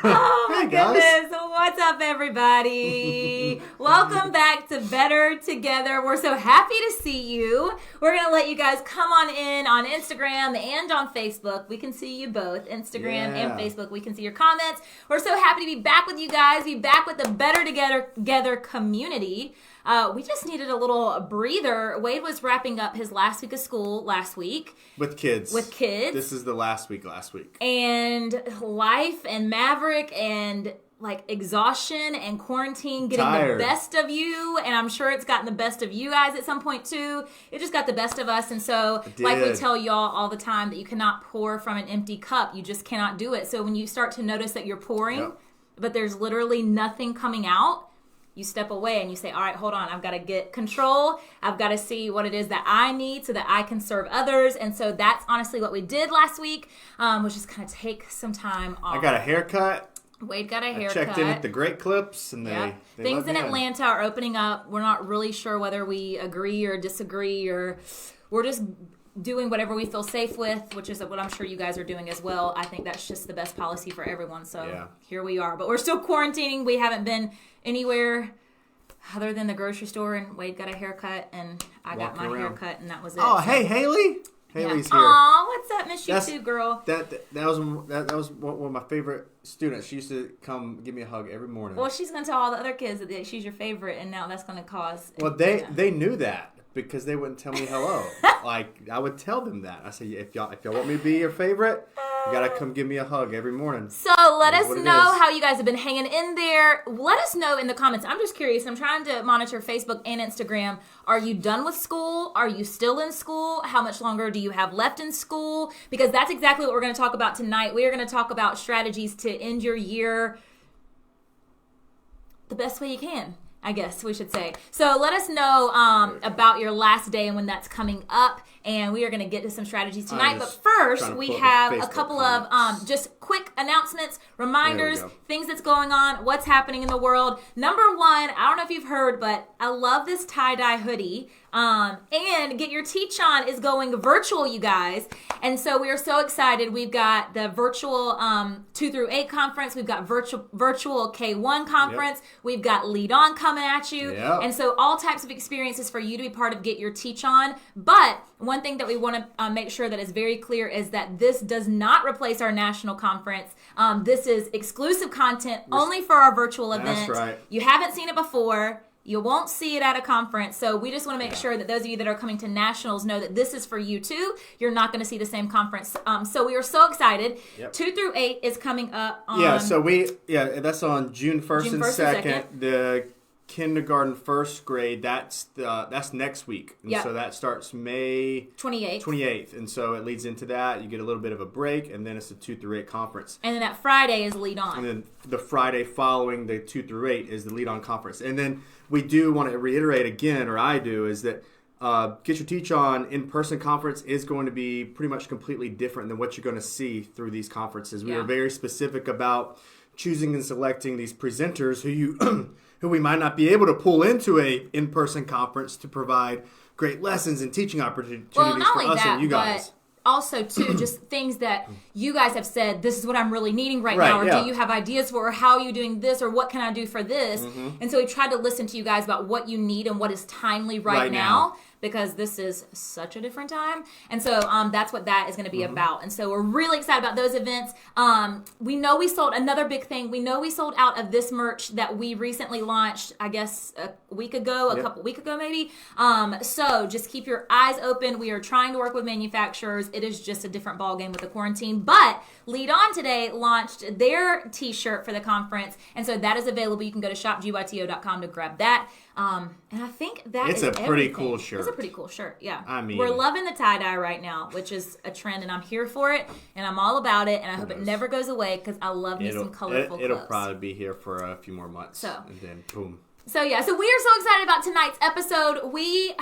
Oh my Hey, guys. goodness. What's up, everybody? Welcome back to Better Together. We're so happy to see you. We're going to let you guys come on in on Instagram and on Facebook. We can see you both, Instagram and Facebook. We can see your comments. We're so happy to be back with you guys, be back with the Better Together community. We just needed a little breather. Wade was wrapping up his last week of school last week. With kids. This is the last week. And life and Maverick and like exhaustion and quarantine getting the best of you. And I'm sure it's gotten the best of you guys at some point too. It just got the best of us. And so like we tell y'all all the time that you cannot pour from an empty cup. You just cannot do it. So when you start to notice that you're pouring, but there's literally nothing coming out, you step away and you say, all right, hold on. I've got to get control. I've got to see what it is that I need so that I can serve others. And so that's honestly what we did last week, was just kind of take some time off. I got a haircut. Wade got a haircut. Checked in at the Great Clips. And they things in Atlanta are opening up. We're not really sure whether we agree or disagree, or we're just doing whatever we feel safe with, which is what I'm sure you guys are doing as well. I think that's just the best policy for everyone. So here we are. But we're still quarantining. We haven't been anywhere other than the grocery store, and Wade got a haircut, and I got my haircut, and that was it. Oh, hey, Haley. Haley's here. Aw, what's up? Miss you too, girl. That was one of my favorite students. She used to come give me a hug every morning. Well, she's going to tell all the other kids that she's your favorite, and now that's going to cause... Well, they knew that because they wouldn't tell me hello. Like, I would tell them that. I say, if y'all want me to be your favorite, you got to come give me a hug every morning. So let us know how you guys have been hanging in there. Let us know in the comments. I'm just curious. I'm trying to monitor Facebook and Instagram. Are you done with school? Are you still in school? How much longer do you have left in school? Because that's exactly what we're going to talk about tonight. We are going to talk about strategies to end your year the best way you can, I guess we should say. So let us know about your last day and when that's coming up. And we are going to get to some strategies tonight. But first, we have a couple of just quick announcements, reminders, things that's going on, what's happening in the world. Number one, I don't know if you've heard, but I love this tie-dye hoodie. And Get Your Teach On is going virtual, you guys. And so we are so excited. We've got the virtual 2 through 8 conference. We've got virtual K1 conference. We've got Lead On coming at you. And so all types of experiences for you to be part of Get Your Teach On. But one thing that we want to make sure that is very clear is that this does not replace our national conference. This is exclusive content only for our virtual event. That's right. You haven't seen it before. You won't see it at a conference. So we just want to make sure that those of you that are coming to nationals know that this is for you too. You're not going to see the same conference. So we are so excited. 2 through 8 is coming up on... that's on June 1st and 2nd. The kindergarten first grade, that's next week. And so that starts May 28th. And so it leads into that. You get a little bit of a break, and then it's the 2 through 8 conference. And then that Friday is Lead On. And then the Friday following the 2 through 8 is the Lead On conference. And then we do want to reiterate again, or I do, is that Get Your Teach On in-person conference is going to be pretty much completely different than what you're going to see through these conferences. We were very specific about choosing and selecting these presenters who we might not be able to pull into a in-person conference to provide great lessons and teaching opportunities for us and you guys. Also, too, just things that you guys have said, this is what I'm really needing right now, or do you have ideas for, or how are you doing this, or what can I do for this? And so we tried to listen to you guys about what you need and what is timely right now, because this is such a different time. And so that's what that is going to be about. And so we're really excited about those events. We know we sold another big thing. We know we sold out of this merch that we recently launched, I guess, a couple weeks ago maybe. So just keep your eyes open. We are trying to work with manufacturers. It is just a different ballgame with the quarantine. But Lead On today launched their t-shirt for the conference. And so that is available. You can go to shopgyto.com to grab that. And I think it's a pretty cool shirt. It's a pretty cool shirt, yeah. I mean, we're loving the tie-dye right now, which is a trend, and I'm here for it, and I'm all about it, and I hope it never goes away because I love me some colorful clothes. It'll probably be here for a few more months, and then boom. So we are so excited about tonight's episode. We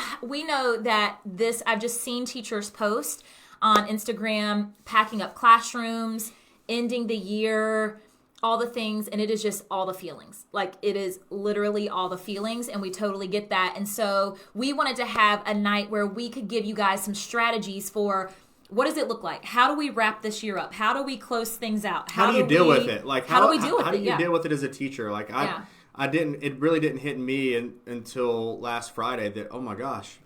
know that I've just seen teachers post on Instagram, packing up classrooms, ending the year, all the things, and it is just all the feelings. Like, it is literally all the feelings, and we totally get that. And so we wanted to have a night where we could give you guys some strategies for what does it look like? How do we wrap this year up? How do we close things out? How do you deal with it? Like, how do we deal with it? How do you deal with it as a teacher? Like, it really didn't hit me until last Friday that, oh my gosh,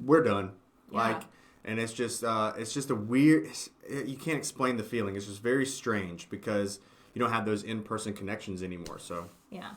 we're done. Like, and it's just a weird, you can't explain the feeling. It's just very strange because you don't have those in-person connections anymore. So, yeah.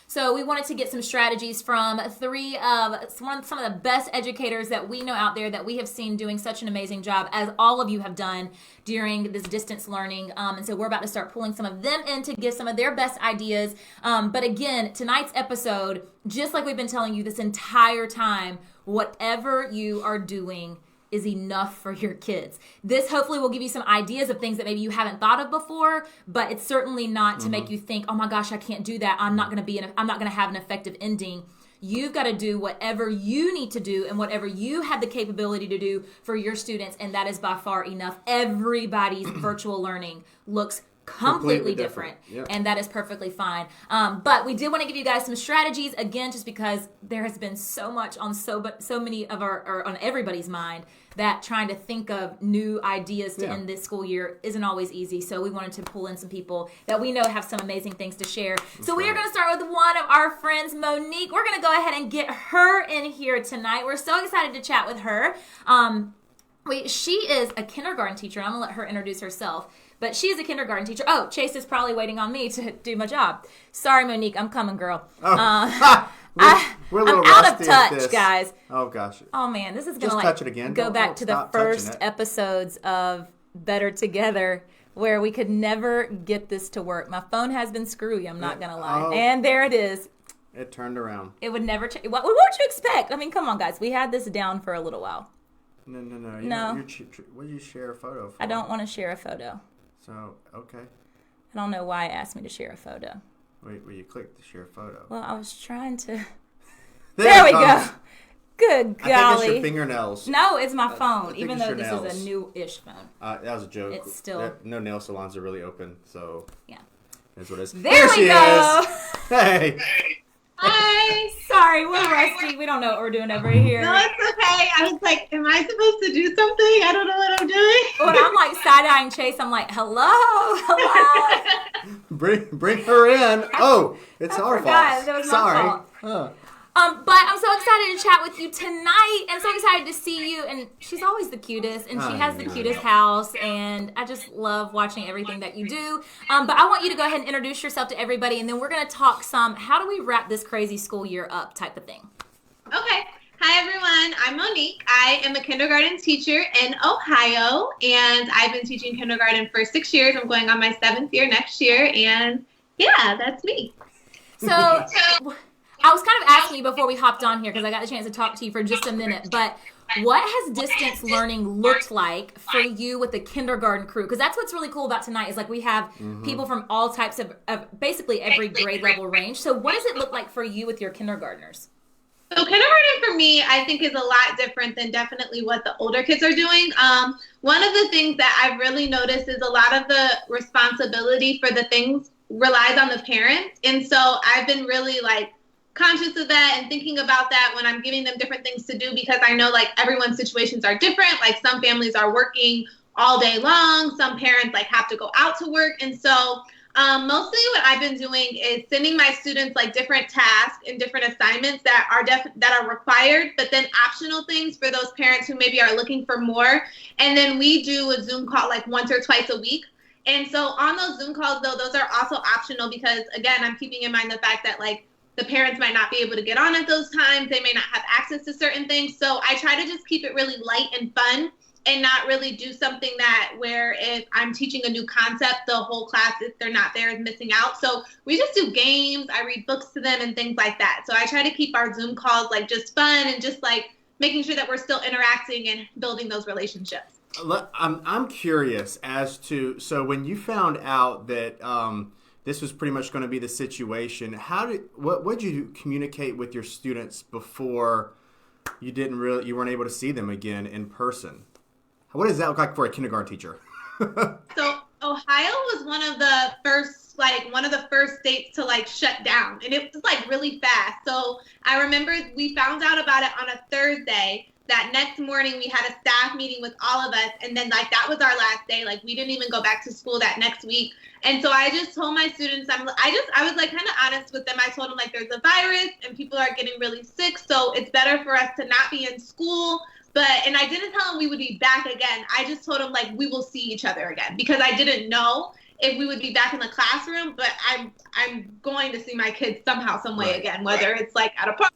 So we wanted to get some strategies from some of the best educators that we know out there that we have seen doing such an amazing job, as all of you have done during this distance learning. And so we're about to start pulling some of them in to give some of their best ideas. But again, tonight's episode, just like we've been telling you this entire time, whatever you are doing is enough for your kids. This hopefully will give you some ideas of things that maybe you haven't thought of before, but it's certainly not to make you think, oh my gosh, I can't do that. I'm not going to have an effective ending. You've got to do whatever you need to do and whatever you have the capability to do for your students, and that is by far enough. Everybody's virtual learning looks completely different. Yep. And that is perfectly fine. But we did want to give you guys some strategies, again, just because there has been so much on so many of on everybody's mind that trying to think of new ideas to end this school year isn't always easy. So we wanted to pull in some people that we know have some amazing things to share. So we are going to start with one of our friends, Monique. We're going to go ahead and get her in here tonight. We're so excited to chat with her. She is a kindergarten teacher. I'm going to let her introduce herself. But she is a kindergarten teacher. Oh, Chase is probably waiting on me to do my job. Sorry, Monique. I'm coming, girl. Oh. We're a little I'm out of rusty touch, guys. Oh, gosh. Oh, man. This is going to go back to the first episodes of Better Together, where we could never get this to work. My phone has been screwy. I'm not going to lie. Oh. And there it is. It turned around. It would never change. What would you expect? I mean, come on, guys. We had this down for a little while. No. What did you share a photo for? I don't want to share a photo. So, okay. I don't know why it asked me to share a photo. Wait, you clicked to share a photo. Well, I was trying to. There we go. Good golly. I think it's your fingernails. No, it's my phone, even though this is a new-ish phone. That was a joke. It's still. No nail salons are really open, so. Yeah. That's what it is. There we go. Hey. Hi. Sorry, we're rusty. We don't know what we're doing over here. No, it's okay. I was like, am I supposed to do something? I don't know what I'm doing. When I'm like side-eyeing Chase, I'm like, hello. Bring her in. Oh, it's our fault. That was my fault. Huh. But I'm so excited to chat with you tonight, and so excited to see you. And she's always the cutest, and she has the cutest house, and I just love watching everything that you do. But I want you to go ahead and introduce yourself to everybody, and then we're going to talk some how do we wrap this crazy school year up type of thing. Okay. Hi, everyone. I'm Monique. I am a kindergarten teacher in Ohio, and I've been teaching kindergarten for 6 years. I'm going on my 7th year next year, and yeah, that's me. So I was kind of asking you before we hopped on here because I got the chance to talk to you for just a minute, but what has distance learning looked like for you with the kindergarten crew? Because that's what's really cool about tonight is like we have people from all types of basically every grade level range. So what does it look like for you with your kindergartners? So kindergarten for me, I think is a lot different than definitely what the older kids are doing. One of the things that I've really noticed is a lot of the responsibility for the things relies on the parents. And so I've been really conscious of that and thinking about that when I'm giving them different things to do, because I know everyone's situations are different. Some families are working all day long. Some parents have to go out to work. And so mostly what I've been doing is sending my students different tasks and different assignments that are required, but then optional things for those parents who maybe are looking for more. And then we do a Zoom call once or twice a week. And so on those Zoom calls, though, those are also optional because, again, I'm keeping in mind the fact that the parents might not be able to get on at those times. They may not have access to certain things. So I try to just keep it really light and fun and not really do something where if I'm teaching a new concept, the whole class, if they're not there, is missing out. So we just do games. I read books to them and things like that. So I try to keep our Zoom calls just fun and just making sure that we're still interacting and building those relationships. I'm curious as to, so when you found out that this was pretty much going to be the situation, what did you communicate with your students before you weren't able to see them again in person? What does that look like for a kindergarten teacher? So Ohio was one of the first states to shut down, and it was really fast. So I remember we found out about it on a Thursday. that next morning we had a staff meeting with all of us, and then like that was our last day. Like we didn't even go back to school that next week. And so I just told my students, I was like kind of honest with them. I told them like there's a virus and people are getting really sick, so it's better for us to not be in school. And I didn't tell them we would be back again. I just told them like we will see each other again, because I didn't know if we would be back in the classroom, but I'm going to see my kids somehow, some way again, whether it's like at a park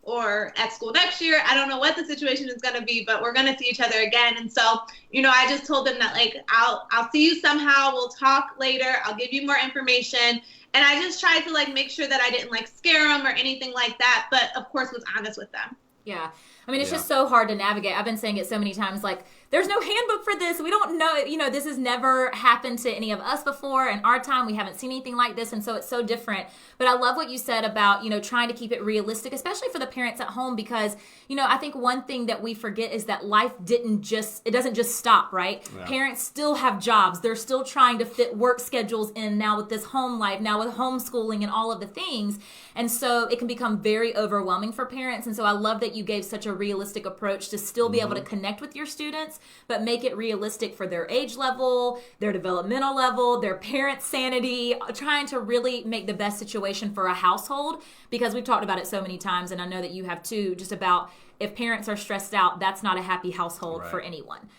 or at school next year. I don't know what the situation is going to be, but we're going to see each other again. And so, you know, I just told them that like, I'll see you somehow. We'll talk later. I'll give you more information. And I just tried to like make sure that I didn't like scare them or anything like that, but of course was honest with them. Yeah. I mean, it's just so hard to navigate. I've been saying it so many times, like, there's no handbook for this. We don't know, you know, this has never happened to any of us before. In our time, we haven't seen anything like this. And so it's so different. But I love what you said about, you know, trying to keep it realistic, especially for the parents at home, because, you know, I think one thing that we forget is that life doesn't just stop, right? Yeah. Parents still have jobs. They're still trying to fit work schedules in now with this home life, now with homeschooling and all of the things. And so it can become very overwhelming for parents. And so I love that you gave such a realistic approach to still be able to connect with your students, but make it realistic for their age level, their developmental level, their parents' sanity, trying to really make the best situation for a household, because we've talked about it so many times, and I know that you have too, just about if parents are stressed out, that's not a happy household for anyone.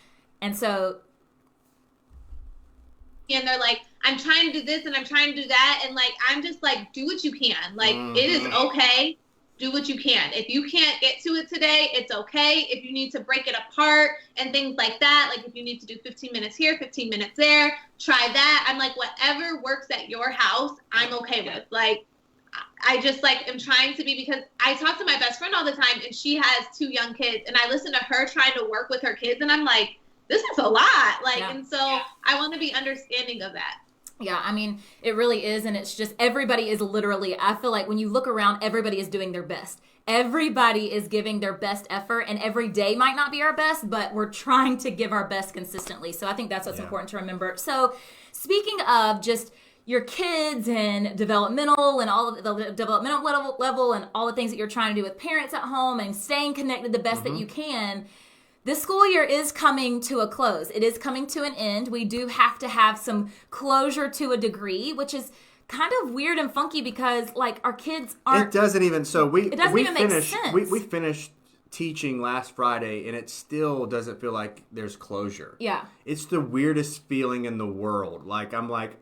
And so... And they're like, I'm trying to do this and I'm trying to do that. And like, I'm just like, do what you can. Like, it is okay. Do what you can. If you can't get to it today, it's okay. If you need to break it apart and things like that, like if you need to do 15 minutes here, 15 minutes there, try that. I'm like, whatever works at your house, I'm okay with. Like, I just like am trying to be, because I talk to my best friend all the time and she has 2 young kids, and I listen to her trying to work with her kids, and I'm like, this is a lot. Like, and so I want to be understanding of that. Yeah, I mean, it really is. And it's just, everybody is literally, I feel like when you look around, everybody is doing their best. Everybody is giving their best effort, and every day might not be our best, but we're trying to give our best consistently. So I think that's what's important to remember. So speaking of just your kids and developmental and all of the developmental level and all the things that you're trying to do with parents at home and staying connected the best that you can, this school year is coming to a close. It is coming to an end. We do have to have some closure to a degree, which is kind of weird and funky because, like, our kids aren't... It doesn't even... So it doesn't even make sense. We finished teaching last Friday, and it still doesn't feel like there's closure. Yeah. It's the weirdest feeling in the world. Like, I'm like,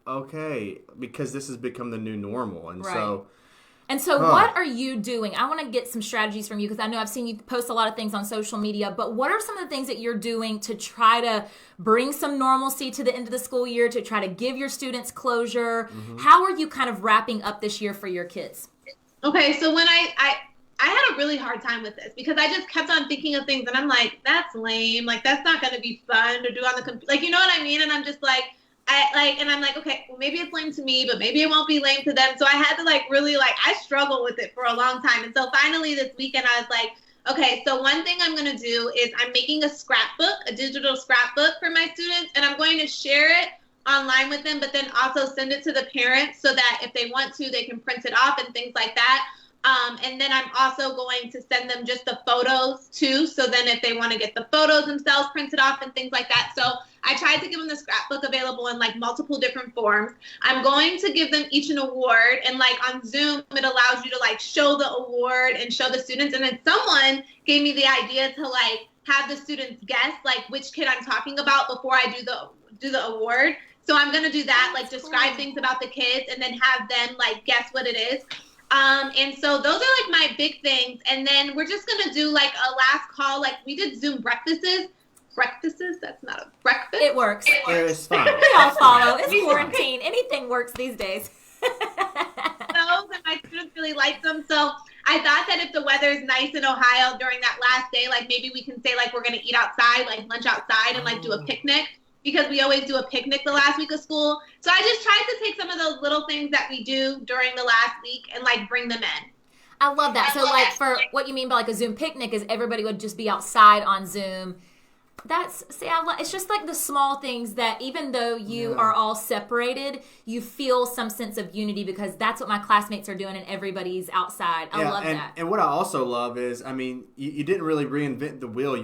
okay, because this has become the new normal. And so... And so what are you doing? I want to get some strategies from you, because I know I've seen you post a lot of things on social media, but what are some of the things that you're doing to try to bring some normalcy to the end of the school year, to try to give your students closure? How are you kind of wrapping up this year for your kids? Okay, so when I had a really hard time with this, because I just kept on thinking of things and I'm like, that's lame. Like, that's not going to be fun to do on the computer. Like, you know what I mean? And I'm just like, and I'm like, okay, well, maybe it's lame to me, but maybe it won't be lame to them. So I had to really I struggled with it for a long time. And so finally this weekend I was like, okay, so one thing I'm going to do is I'm making a scrapbook, a digital scrapbook for my students, and I'm going to share it online with them, but then also send it to the parents so that if they want to, they can print it off and things like that. And then I'm also going to send them just the photos too. So then if they want to get the photos themselves printed off and things like that. So I tried to give them the scrapbook available in multiple different forms. I'm going to give them each an award, and on Zoom, it allows you to show the award and show the students. And then someone gave me the idea to have the students guess which kid I'm talking about before I do the award. So I'm going to do that, describe things about the kids and then have them guess what it is. And so those are my big things. And then we're just going to do a last call. We did Zoom breakfasts. That's not a breakfast. It works. It's fine. We all follow. It's quarantine. Anything works these days. Those, and my students really liked them. So I thought that if the weather is nice in Ohio during that last day, maybe we can say we're going to eat outside, lunch outside and do a picnic. Because we always do a picnic the last week of school. So I just tried to take some of those little things that we do during the last week and bring them in. I love that. So for what you mean by a Zoom picnic is everybody would just be outside on Zoom It's just like the small things that even though you are all separated, you feel some sense of unity because that's what my classmates are doing and everybody's outside. I love that. And what I also love is, I mean, you didn't really reinvent the wheel.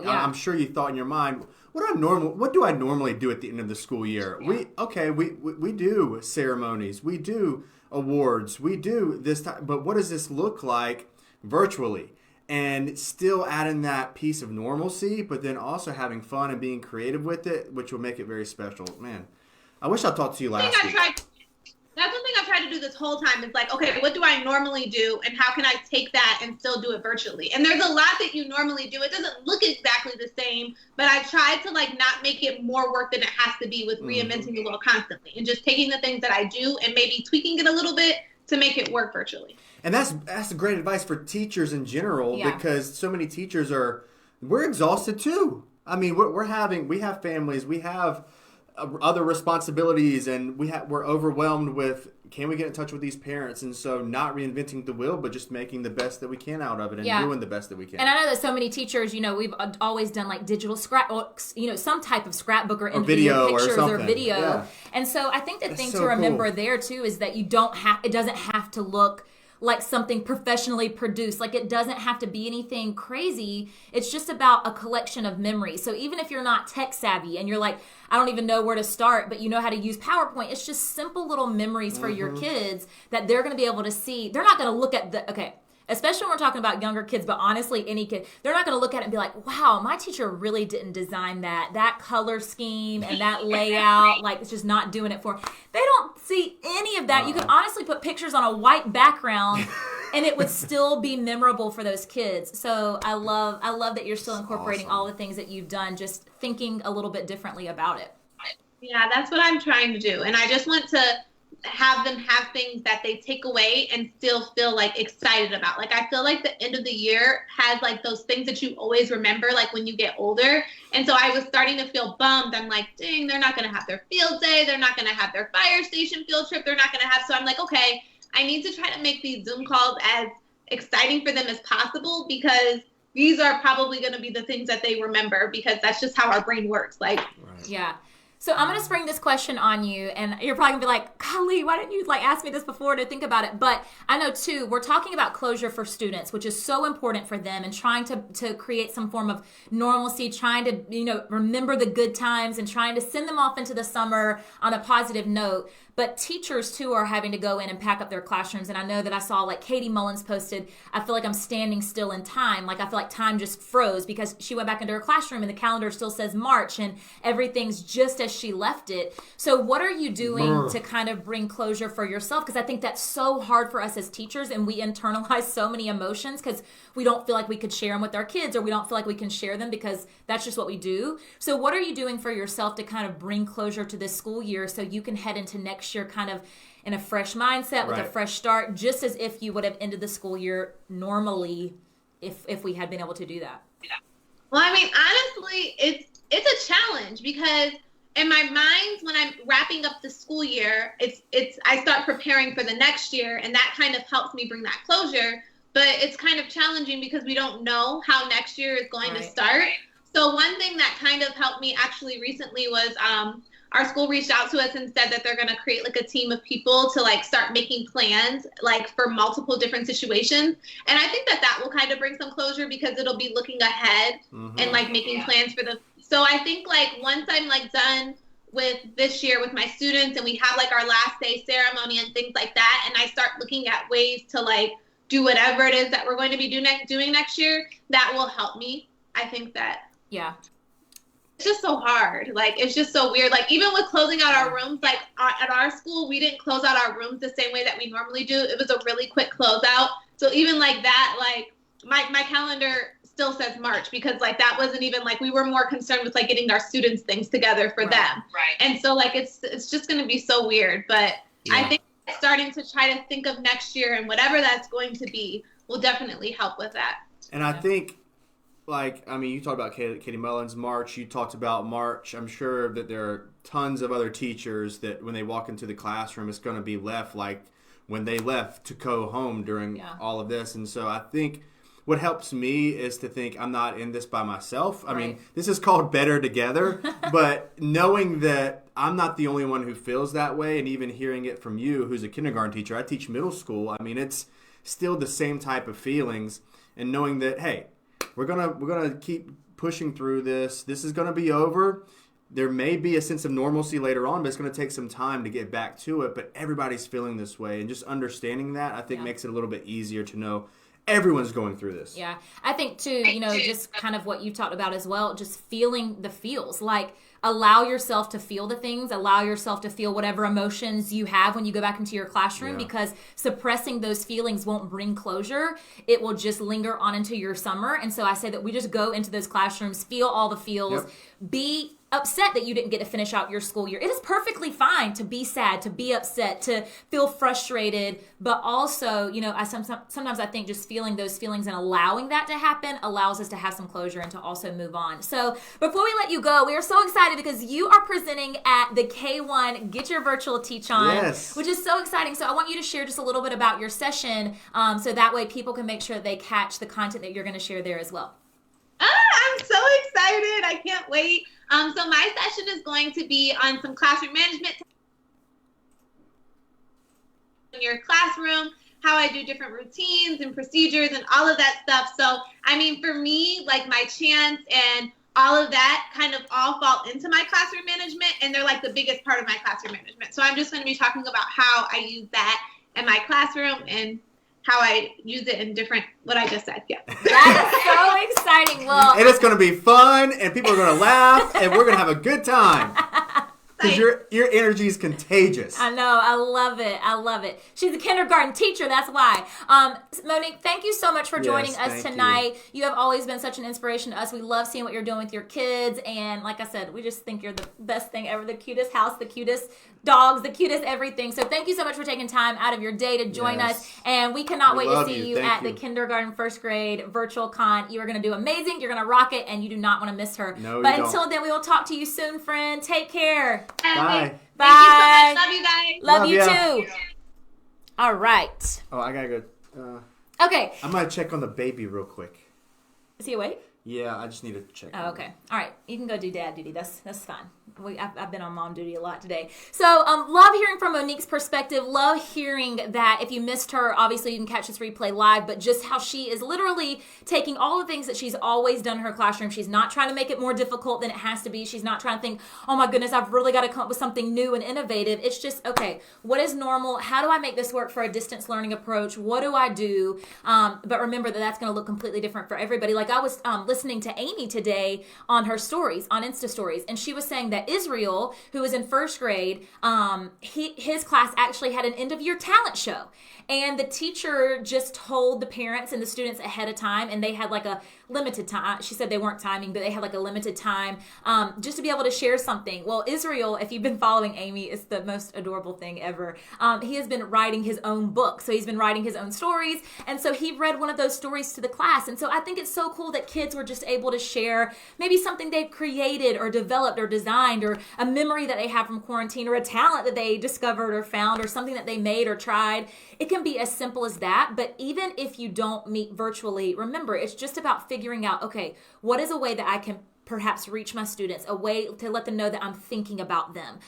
I'm sure you thought in your mind, what do I normally do at the end of the school year? Yeah. We do ceremonies, we do awards, we do this time, but what does this look like virtually? And still adding that piece of normalcy, but then also having fun and being creative with it, which will make it very special. Man, I wish I talked to you last week. That's one thing I've tried to do this whole time is like, okay, what do I normally do and how can I take that and still do it virtually? And there's a lot that you normally do. It doesn't look exactly the same, but I tried to like not make it more work than it has to be with reinventing the wheel constantly and just taking the things that I do and maybe tweaking it a little bit to make it work virtually. And that's great advice for teachers in general because so many teachers we're exhausted too. I mean, we have families, we have other responsibilities, and we're overwhelmed with, can we get in touch with these parents? And so not reinventing the wheel, but just making the best that we can out of it and doing the best that we can. And I know that so many teachers, we've always done like digital scrapbooks, some type of scrapbook or video pictures or video. Yeah. And so I think the thing to remember there too is that it doesn't have to look like something professionally produced. Like it doesn't have to be anything crazy. It's just about a collection of memories. So even if you're not tech savvy and you're like, I don't even know where to start, but you know how to use PowerPoint, it's just simple little memories for your kids that they're going to be able to see. They're not going to look at especially when we're talking about younger kids, but honestly, any kid, they're not going to look at it and be like, wow, my teacher really didn't design that color scheme and that layout. Like, it's just not doing it for them. They don't see any of that. You could honestly put pictures on a white background and it would still be memorable for those kids. So I love that you're still incorporating all the things that you've done, just thinking a little bit differently about it. Yeah, that's what I'm trying to do. And I just want to have them have things that they take away and still feel like excited about. Like I feel like the end of the year has like those things that you always remember like when you get older. And so I was starting to feel bummed. I'm like, dang, they're not going to have their field day. They're not going to have their fire station field trip. They're not going to have. So I'm like, okay, I need to try to make these Zoom calls as exciting for them as possible because these are probably going to be the things that they remember because that's just how our brain works. Like, yeah. So I'm going to spring this question on you, and you're probably going to be like, golly, why didn't you ask me this before to think about it? But I know, too, we're talking about closure for students, which is so important for them and trying to create some form of normalcy, trying to, remember the good times and trying to send them off into the summer on a positive note. But teachers, too, are having to go in and pack up their classrooms. And I know that I saw, like, Katie Mullins posted, I feel like I'm standing still in time. Like, I feel like time just froze because she went back into her classroom and the calendar still says March and everything's just as she left it. So what are you doing to kind of bring closure for yourself? Because I think that's so hard for us as teachers, and we internalize so many emotions because we don't feel like we could share them with our kids, or we don't feel like we can share them because that's just what we do. So what are you doing for yourself to kind of bring closure to this school year so you can head into next year kind of in a fresh mindset with a fresh start, just as if you would have ended the school year normally if we had been able to do that? Well, I mean, honestly, it's a challenge because in my mind, when I'm wrapping up the school year, I start preparing for the next year, and that kind of helps me bring that closure. But it's kind of challenging because we don't know how next year is going to start. So one thing that kind of helped me actually recently was our school reached out to us and said that they're going to create like a team of people to like start making plans like for multiple different situations. And I think that will kind of bring some closure because it'll be looking ahead and like making plans for the. So I think like once I'm like done with this year with my students and we have like our last day ceremony and things like that, and I start looking at ways to like do whatever it is that we're going to be doing next year, that will help me. I think that. Yeah. It's just so hard. Like, it's just so weird. Like, even with closing out our rooms, like at our school, we didn't close out our rooms the same way that we normally do. It was a really quick closeout. So even like that, like my calendar still says March because like that wasn't even like, we were more concerned with like getting our students things together for them. Right. And so like, it's just going to be so weird. But I think starting to try to think of next year and whatever that's going to be will definitely help with that. And I think, like, I mean, you talked about Katie Mullins, March. You talked about March. I'm sure that there are tons of other teachers that when they walk into the classroom, it's going to be left like when they left to go home during all of this. And so I think what helps me is to think I'm not in this by myself. I mean, this is called Better Together, but knowing that I'm not the only one who feels that way, and even hearing it from you, who's a kindergarten teacher, I teach middle school. I mean, it's still the same type of feelings, and knowing that, hey, we're gonna keep pushing through this. This is gonna be over. There may be a sense of normalcy later on, but it's going to take some time to get back to it. But everybody's feeling this way. And just understanding that, I think, makes it a little bit easier to know everyone's going through this. Yeah. I think, too, just kind of what you talked about as well, just feeling the feels. Like, allow yourself to feel the things. Allow yourself to feel whatever emotions you have when you go back into your classroom, because suppressing those feelings won't bring closure. It will just linger on into your summer. And so I say that we just go into those classrooms, feel all the feels, be upset that you didn't get to finish out your school year. It is perfectly fine to be sad, to be upset, to feel frustrated, but also, sometimes I think just feeling those feelings and allowing that to happen allows us to have some closure and to also move on. So before we let you go, we are so excited because you are presenting at the K1 Get Your Virtual Teach On, which is so exciting. So I want you to share just a little bit about your session, so that way people can make sure that they catch the content that you're going to share there as well. I'm so excited. I can't wait. So my session is going to be on some classroom management in your classroom, how I do different routines and procedures and all of that stuff. So, I mean, for me, like my chants and all of that kind of all fall into my classroom management, and they're like the biggest part of my classroom management. So I'm just going to be talking about how I use that in my classroom and how I use it in different, what I just said. Yeah. That is so exciting. Well, and it's going to be fun, and people are going to laugh, and we're going to have a good time. Because your energy is contagious. I know. I love it. I love it. She's a kindergarten teacher. That's why. Monique, thank you so much for joining us tonight. You have always been such an inspiration to us. We love seeing what you're doing with your kids. And like I said, we just think you're the best thing ever. The cutest house, the cutest dogs, the cutest everything. So thank you so much for taking time out of your day to join us. And we cannot wait to see you at the kindergarten, first grade virtual con. You are going to do amazing. You're going to rock it, and you do not want to miss her. No, but until then, we will talk to you soon, friend. Take care. Bye. Bye. Thank you so much. Love you guys. Love you too. All right. Oh, I gotta go. Okay. I'm gonna check on the baby real quick. Is he awake? Yeah, I just need to check. Oh, okay. All right. You can go do dad duty. That's fine. I've been on mom duty a lot today. So love hearing from Monique's perspective. Love hearing that if you missed her, obviously you can catch this replay live, but just how she is literally taking all the things that she's always done in her classroom. She's not trying to make it more difficult than it has to be. She's not trying to think, oh my goodness, I've really got to come up with something new and innovative. It's just, okay, what is normal? How do I make this work for a distance learning approach? What do I do? But remember that that's going to look completely different for everybody. Like I was listening to Amy today on her stories, on Insta stories, and she was saying that Israel, who was in first grade, his class actually had an end of year talent show. And the teacher just told the parents and the students ahead of time, and they had like a limited time. She said they weren't timing, but they had like a limited time just to be able to share something. Well, Israel, if you've been following Amy, is the most adorable thing ever. He has been writing his own book. So he's been writing his own stories. And so he read one of those stories to the class. And so I think it's so cool that kids were just able to share maybe something they've created or developed or designed, or a memory that they have from quarantine, or a talent that they discovered or found, or something that they made or tried. It can be as simple as that. But even if you don't meet virtually, remember, it's just about figuring out, okay, what is a way that I can perhaps reach my students, a way to let them know that I'm thinking about them.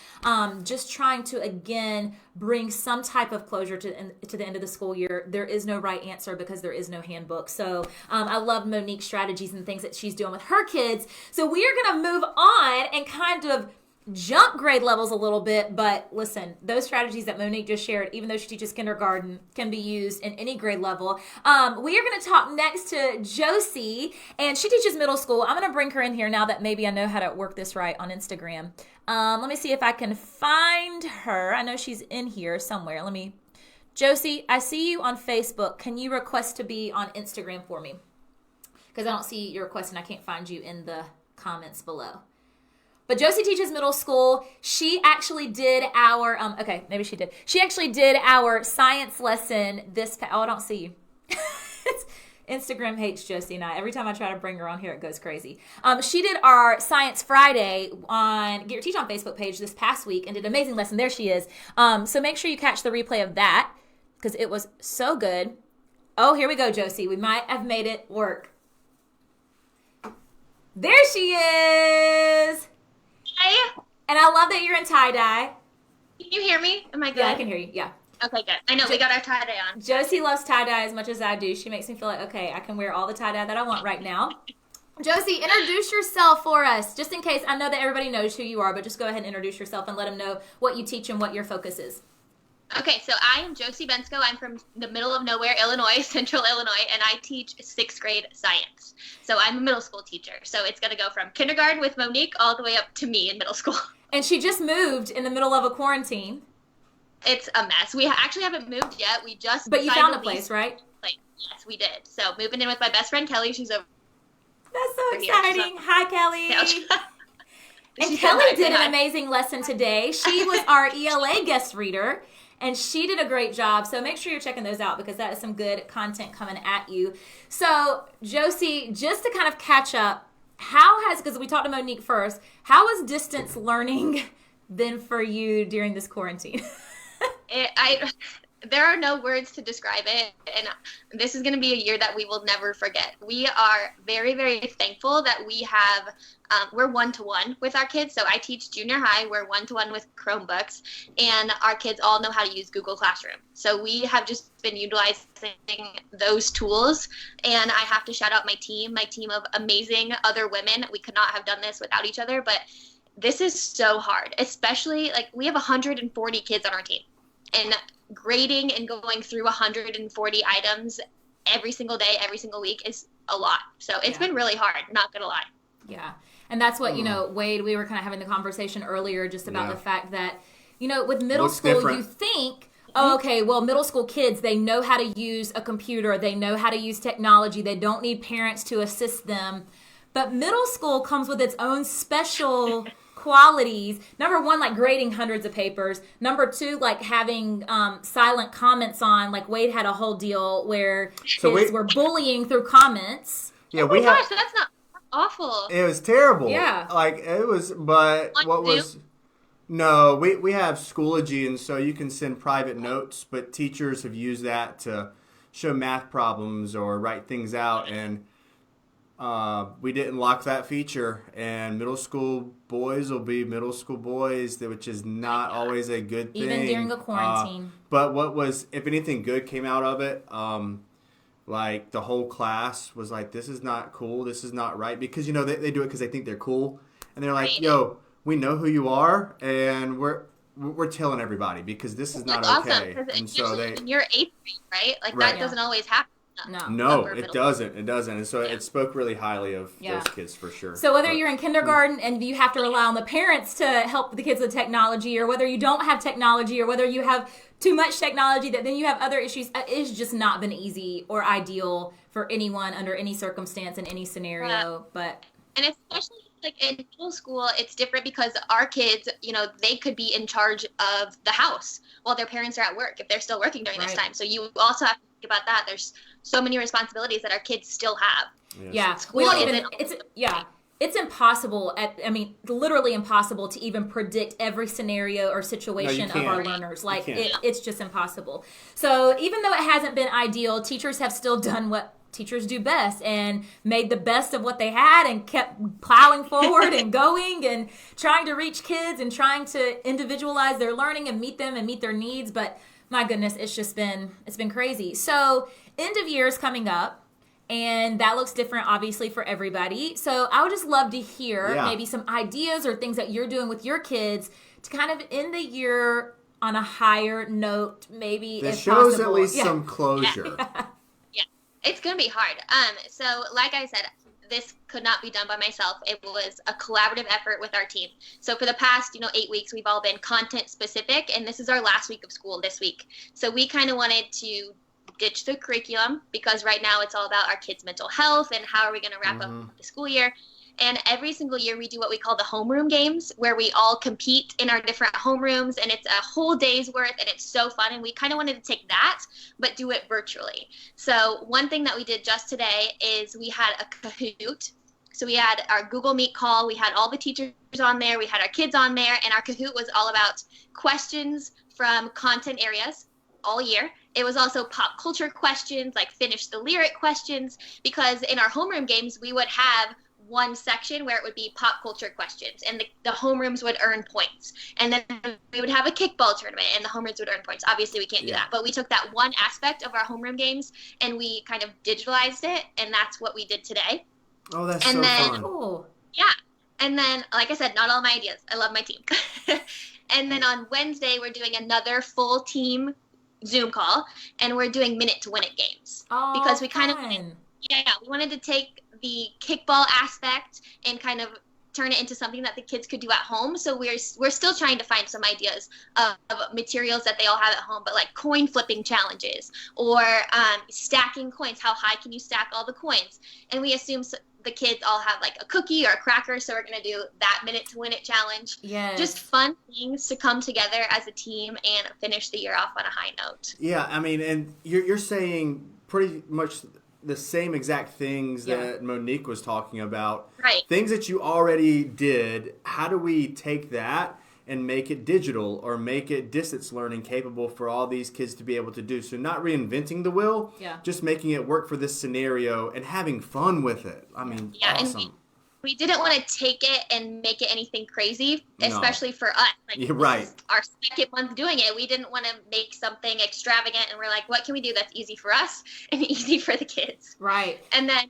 Just trying to, again, bring some type of closure to the end of the school year. There is no right answer because there is no handbook. So I love Monique's strategies and things that she's doing with her kids. So we are going to move on and kind of jump grade levels a little bit, but listen, those strategies that Monique just shared, even though she teaches kindergarten, can be used in any grade level. We are going to talk next to Josie, and she teaches middle school. I'm going to bring her in here now that maybe I know how to work this right on Instagram. Let me see if I can find her. I know she's in here somewhere. Josie, I see you on Facebook. Can you request to be on Instagram for me? Because I don't see your request and I can't find you in the comments below. But Josie teaches middle school. She actually did our, maybe she did. She actually did our science lesson I don't see you. Instagram hates Josie and I. Every time I try to bring her on here, it goes crazy. She did our Science Friday on Get Your Teach On Facebook page this past week and did an amazing lesson. There she is. So make sure you catch the replay of that because it was so good. Oh, here we go, Josie. We might have made it work. There she is. Hi. And I love that you're in tie-dye. Can you hear me? Am I good? Yeah, I can hear you. Yeah. Okay, good. I know, we got our tie-dye on. Josie loves tie-dye as much as I do. She makes me feel like, okay, I can wear all the tie-dye that I want right now. Josie, introduce yourself for us, just in case. I know that everybody knows who you are, but just go ahead and introduce yourself and let them know what you teach and what your focus is. Okay, so I am Josie Bensko. I'm from the middle of nowhere, Illinois, central Illinois, and I teach 6th grade science. So I'm a middle school teacher. So it's going to go from kindergarten with Monique all the way up to me in middle school. And she just moved in the middle of a quarantine. It's a mess. We actually haven't moved yet. We just But you found a place, right? Yes, we did. So moving in with my best friend Kelly. She's over. That's so exciting. Hi, Kelly. And She's Kelly did an amazing lesson today. She was our ELA guest reader, and she did a great job. So make sure you're checking those out because that is some good content coming at you. So, Josie, just to kind of catch up, because we talked to Monique first, how has distance learning been for you during this quarantine? There are no words to describe it, and this is going to be a year that we will never forget. We are very, very thankful that we have, we're one-to-one with our kids. So I teach junior high, we're one-to-one with Chromebooks, and our kids all know how to use Google Classroom. So we have just been utilizing those tools, and I have to shout out my team of amazing other women. We could not have done this without each other, but this is so hard, especially, like, we have 140 kids on our team, and grading and going through 140 items every single day, every single week is a lot. So it's been really hard, not gonna lie. Yeah. And that's what, Wade, we were kind of having the conversation earlier just about the fact that, with middle school, you think, oh, okay, well, middle school kids, they know how to use a computer. They know how to use technology. They don't need parents to assist them. But middle school comes with its own special qualities. Number one, like grading hundreds of papers. Number two, like having silent comments on, like Wade had a whole deal where kids were bullying through comments. Yeah, gosh, that's not awful. It was terrible. Yeah. Like, it was, but no, we have Schoology, and so you can send private notes, but teachers have used that to show math problems or write things out, and we didn't lock that feature, and middle school boys will be middle school boys, which is not always a good thing. Even during a quarantine. But what was, if anything good came out of it, like the whole class was like, this is not cool, this is not right, because, they do it because they think they're cool, and they're like, yo, we know who you are, and we're telling everybody because this is not okay. Awesome, and so you're 8th grade, right? Like that doesn't always happen. No, it doesn't. And so it spoke really highly of those kids for sure. So whether you're in kindergarten and you have to rely on the parents to help the kids with technology, or whether you don't have technology, or whether you have too much technology that then you have other issues, it's just not been easy or ideal for anyone under any circumstance in any scenario. And especially like in middle school, it's different because our kids, they could be in charge of the house while their parents are at work if they're still working during this time. So you also have to think about that. There's so many responsibilities that our kids still have. Yes. It's impossible literally impossible to even predict every scenario or situation of our learners. Like it's just impossible. So even though it hasn't been ideal, teachers have still done what teachers do best and made the best of what they had and kept plowing forward and going and trying to reach kids and trying to individualize their learning and meet them and meet their needs. But my goodness, it's been crazy. So end of year is coming up, and that looks different obviously for everybody. So I would just love to hear maybe some ideas or things that you're doing with your kids to kind of end the year on a higher note, maybe that if shows possible. at least some closure. It's going to be hard. So like I said, this could not be done by myself. It was a collaborative effort with our team. So for the past, 8 weeks, we've all been content specific, and this is our last week of school this week. So we kind of wanted to ditch the curriculum because right now it's all about our kids' mental health and how are we going to wrap up the school year. And every single year we do what we call the homeroom games, where we all compete in our different homerooms, and it's a whole day's worth, and it's so fun. And we kind of wanted to take that, but do it virtually. So one thing that we did just today is we had a Kahoot. So we had our Google Meet call. We had all the teachers on there. We had our kids on there, and our Kahoot was all about questions from content areas. all year. It was also pop culture questions, like finish the lyric questions, because in our homeroom games, we would have one section where it would be pop culture questions, and the homerooms would earn points. And then we would have a kickball tournament, and the homerooms would earn points. Obviously, we can't do that, but we took that one aspect of our homeroom games, and we kind of digitalized it, and that's what we did today. Oh, that's so fun. Cool. Yeah. And then, like I said, not all my ideas. I love my team. And then on Wednesday, we're doing another full team Zoom call, and we're doing minute to win it games. Oh, because we kind of, fun. we wanted to take the kickball aspect and kind of turn it into something that the kids could do at home. So we're still trying to find some ideas of materials that they all have at home, but like coin flipping challenges or stacking coins. How high can you stack all the coins? And we assume the kids all have like a cookie or a cracker, so we're going to do that minute to win it challenge. Yes. Just fun things to come together as a team and finish the year off on a high note. Yeah, I mean, and you're saying pretty much the same exact things that Monique was talking about. Right. Things that you already did. How do we take that and make it digital or make it distance learning capable for all these kids to be able to do? So not reinventing the wheel, just making it work for this scenario and having fun with it. I mean, awesome. And we didn't want to take it and make it anything crazy, especially for us. Like, this is our second month doing it. We didn't want to make something extravagant, and we're like, what can we do that's easy for us and easy for the kids? Right. And then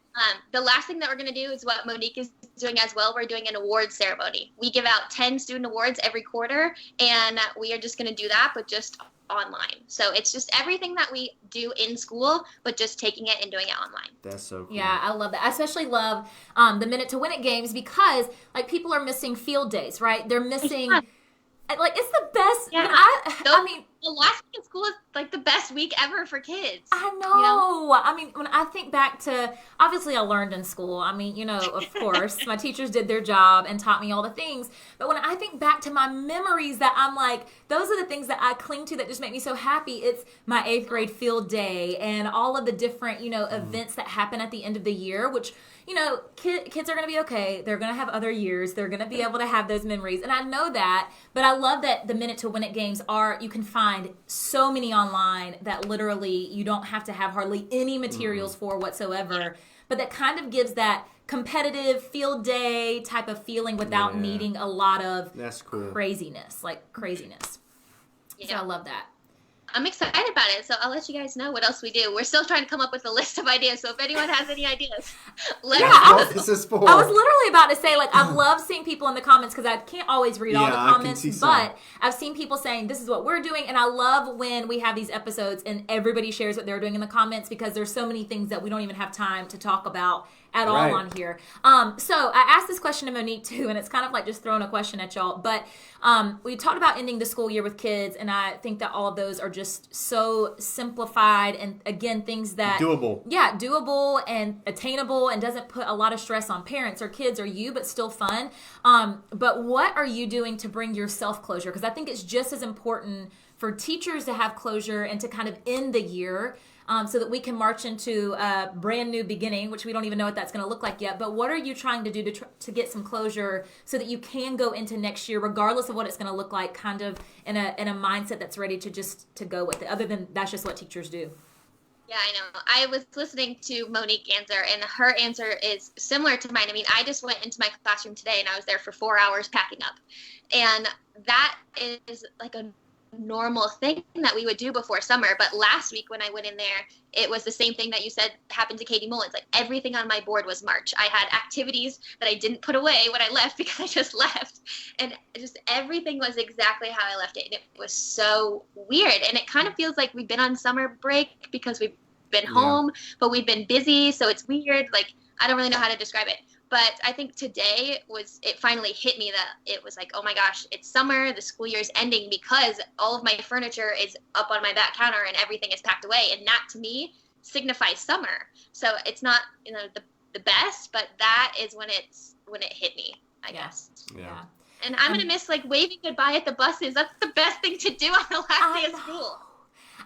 the last thing that we're going to do is what Monique is doing as well. We're doing an awards ceremony. We give out 10 student awards every quarter, and we are just going to do that, but just online. So it's just everything that we do in school, but just taking it and doing it online. That's so cool. Yeah, I love that. I especially love the minute to win it games because like people are missing field days, right? They're missing like it's the best. Yeah. I mean, the last week of school is like the best week ever for kids. I know. You know. I mean, when I think back to, obviously I learned in school. I mean, you know, of course, my teachers did their job and taught me all the things. But when I think back to my memories that I'm like, those are the things that I cling to that just make me so happy. It's my 8th grade field day and all of the different, you know, events that happen at the end of the year, which, you know, kids are going to be okay. They're going to have other years. They're going to be able to have those memories. And I know that, but I love that the minute to win it games you can find so many online that literally you don't have to have hardly any materials for whatsoever, but that kind of gives that competitive field day type of feeling without needing a lot of craziness. So I love that. I'm excited about it, so I'll let you guys know what else we do. We're still trying to come up with a list of ideas, so if anyone has any ideas, let us know. This is for. I was literally about to say, like, I love seeing people in the comments because I can't always read all the comments, but I've seen people saying, this is what we're doing, and I love when we have these episodes and everybody shares what they're doing in the comments because there's so many things that we don't even have time to talk about at all on here. So I asked this question to Monique too, and it's kind of like just throwing a question at y'all, but we talked about ending the school year with kids, and I think that all of those are just so simplified and again things that doable and attainable and doesn't put a lot of stress on parents or kids or you, but still fun. But what are you doing to bring yourself closure? Because I think it's just as important for teachers to have closure and to kind of end the year so that we can march into a brand new beginning, which we don't even know what that's going to look like yet. But what are you trying to do to get some closure so that you can go into next year, regardless of what it's going to look like, kind of in a mindset that's ready to go with it, other than that's just what teachers do? Yeah, I know. I was listening to Monique answer, and her answer is similar to mine. I mean, I just went into my classroom today, and I was there for 4 hours packing up. And that is like a normal thing that we would do before summer. But last week when I went in there, it was the same thing that you said happened to Katie Mullins. Like everything on my board was March. I had activities that I didn't put away when I left because I just left. And just everything was exactly how I left it. And it was so weird. And it kind of feels like we've been on summer break because we've been home, but we've been busy. So it's weird. Like, I don't really know how to describe it. But I think today it finally hit me that it was like, oh my gosh, it's summer, the school year is ending because all of my furniture is up on my back counter and everything is packed away. And that to me signifies summer. So it's not, you know, the best, but that is when it hit me, I guess. Yeah. And I'm going to miss like waving goodbye at the buses. That's the best thing to do on the last day of school.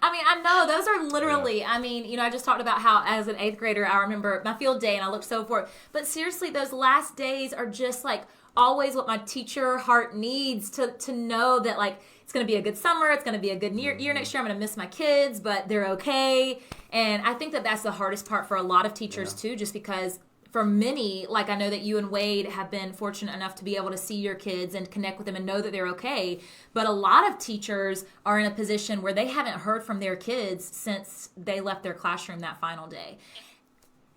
I mean, I know those are literally, I mean, you know, I just talked about how as an 8th grader, I remember my field day and I looked so forward. But seriously, those last days are just like always what my teacher heart needs to know that like it's going to be a good summer. It's going to be a good year next year. I'm going to miss my kids, but they're okay. And I think that that's the hardest part for a lot of teachers too, just because for many, like I know that you and Wade have been fortunate enough to be able to see your kids and connect with them and know that they're okay. But a lot of teachers are in a position where they haven't heard from their kids since they left their classroom that final day.